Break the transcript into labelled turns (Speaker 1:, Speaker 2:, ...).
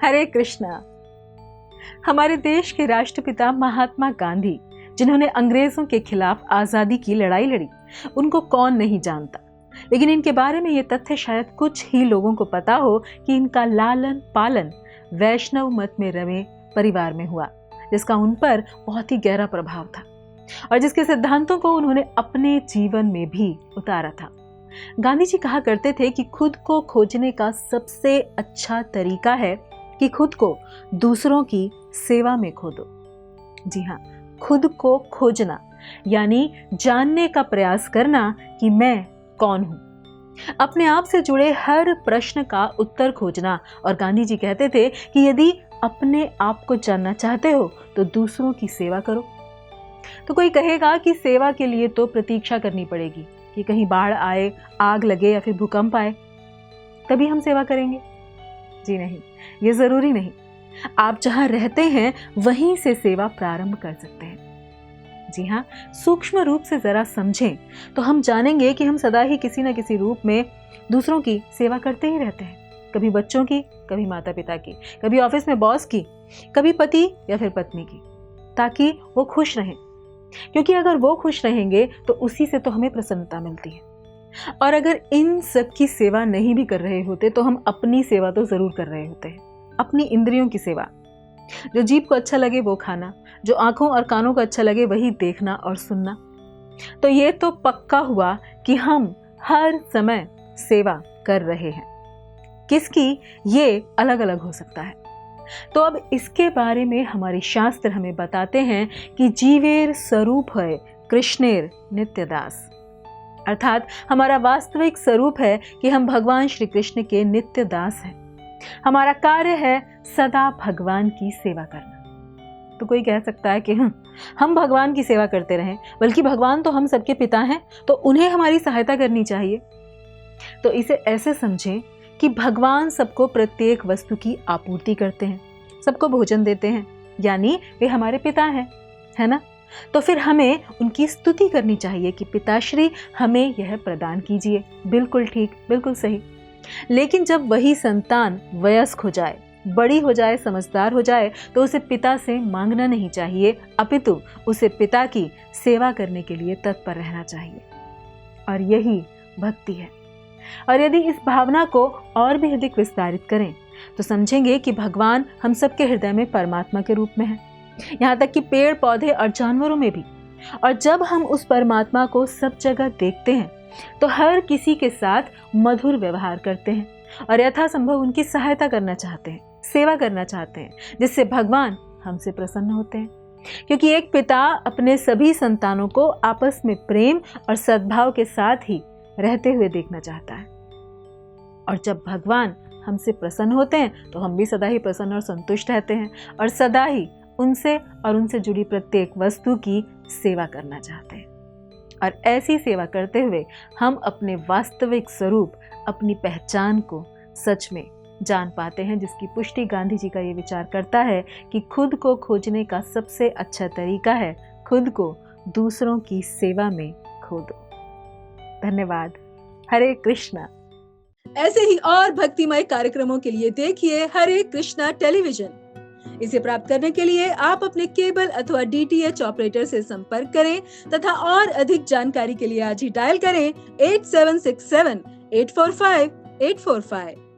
Speaker 1: हरे कृष्णा। हमारे देश के राष्ट्रपिता महात्मा गांधी, जिन्होंने अंग्रेजों के खिलाफ आजादी की लड़ाई लड़ी, उनको कौन नहीं जानता। लेकिन इनके बारे में ये तथ्य शायद कुछ ही लोगों को पता हो कि इनका लालन पालन वैष्णव मत में रमे परिवार में हुआ, जिसका उन पर बहुत ही गहरा प्रभाव था और जिसके सिद्धांतों को उन्होंने अपने जीवन में भी उतारा था। गांधी जी कहा करते थे कि खुद को खोजने का सबसे अच्छा तरीका है कि खुद को दूसरों की सेवा में खो दो। जी हाँ, खुद को खोजना यानी जानने का प्रयास करना कि मैं कौन हूं, अपने आप से जुड़े हर प्रश्न का उत्तर खोजना। और गांधी जी कहते थे कि यदि अपने आप को जानना चाहते हो तो दूसरों की सेवा करो। तो कोई कहेगा कि सेवा के लिए तो प्रतीक्षा करनी पड़ेगी कि कहीं बाढ़ आए, आग लगे या फिर भूकंप आए, तभी हम सेवा करेंगे। जी नहीं, ये जरूरी नहीं। आप जहां रहते हैं वहीं से सेवा प्रारंभ कर सकते हैं। जी हाँ, सूक्ष्म रूप से जरा समझें तो हम जानेंगे कि हम सदा ही किसी न किसी रूप में दूसरों की सेवा करते ही रहते हैं। कभी बच्चों की, कभी माता पिता की, कभी ऑफिस में बॉस की, कभी पति या फिर पत्नी की, ताकि वो खुश रहें। क्योंकि अगर वो खुश रहेंगे तो उसी से तो हमें प्रसन्नता मिलती है। और अगर इन सब की सेवा नहीं भी कर रहे होते तो हम अपनी सेवा तो जरूर कर रहे होते हैं, अपनी इंद्रियों की सेवा। जो जीभ को अच्छा लगे वो खाना, जो आंखों और कानों को अच्छा लगे वही देखना और सुनना। तो ये तो पक्का हुआ कि हम हर समय सेवा कर रहे हैं। किसकी, ये अलग अलग हो सकता है। तो अब इसके बारे में हमारे शास्त्र हमें बताते हैं कि जीवेर स्वरूप है कृष्णेर नित्यदास, अर्थात हमारा वास्तविक स्वरूप है कि हम भगवान श्री कृष्ण के नित्य दास हैं। हमारा कार्य है सदा भगवान की सेवा करना। तो कोई कह सकता है कि हम भगवान की सेवा करते रहें, बल्कि भगवान तो हम सबके पिता हैं, तो उन्हें हमारी सहायता करनी चाहिए। तो इसे ऐसे समझें कि भगवान सबको प्रत्येक वस्तु की आपूर्ति करते हैं, सबको भोजन देते हैं, यानी वे हमारे पिता हैं, है ना। तो फिर हमें उनकी स्तुति करनी चाहिए कि पिताश्री हमें यह प्रदान कीजिए। बिल्कुल ठीक, बिल्कुल सही। लेकिन जब वही संतान वयस्क हो जाए, बड़ी हो जाए, समझदार हो जाए, तो उसे पिता से मांगना नहीं चाहिए, अपितु उसे पिता की सेवा करने के लिए तत्पर रहना चाहिए। और यही भक्ति है। और यदि इस भावना को और भी अधिक विस्तारित करें तो समझेंगे कि भगवान हम सबके हृदय में परमात्मा के रूप में है, यहाँ तक कि पेड़ पौधे और जानवरों में भी। और जब हम उस परमात्मा को सब जगह देखते हैं तो हर किसी के साथ मधुर व्यवहार करते हैं और यथासंभव उनकी सहायता करना चाहते हैं, सेवा करना चाहते हैं, जिससे भगवान हमसे प्रसन्न होते हैं। क्योंकि एक पिता अपने सभी संतानों को आपस में प्रेम और सद्भाव के साथ ही रहते हुए देखना चाहता है। और जब भगवान हमसे प्रसन्न होते हैं तो हम भी सदा ही प्रसन्न और संतुष्ट रहते हैं और सदा ही उनसे और उनसे जुड़ी प्रत्येक वस्तु की सेवा करना चाहते हैं। और ऐसी सेवा करते हुए हम अपने वास्तविक स्वरूप, अपनी पहचान को सच में जान पाते हैं, जिसकी पुष्टि गांधी जी का ये विचार करता है कि खुद को खोजने का सबसे अच्छा तरीका है खुद को दूसरों की सेवा में खो दो। धन्यवाद। हरे कृष्णा।
Speaker 2: ऐसे ही और भक्तिमय कार्यक्रमों के लिए देखिए हरे कृष्णा टेलीविजन। इसे प्राप्त करने के लिए आप अपने केबल अथवा DTH ऑपरेटर से संपर्क करें तथा और अधिक जानकारी के लिए आज ही डायल करें 8767 845 845।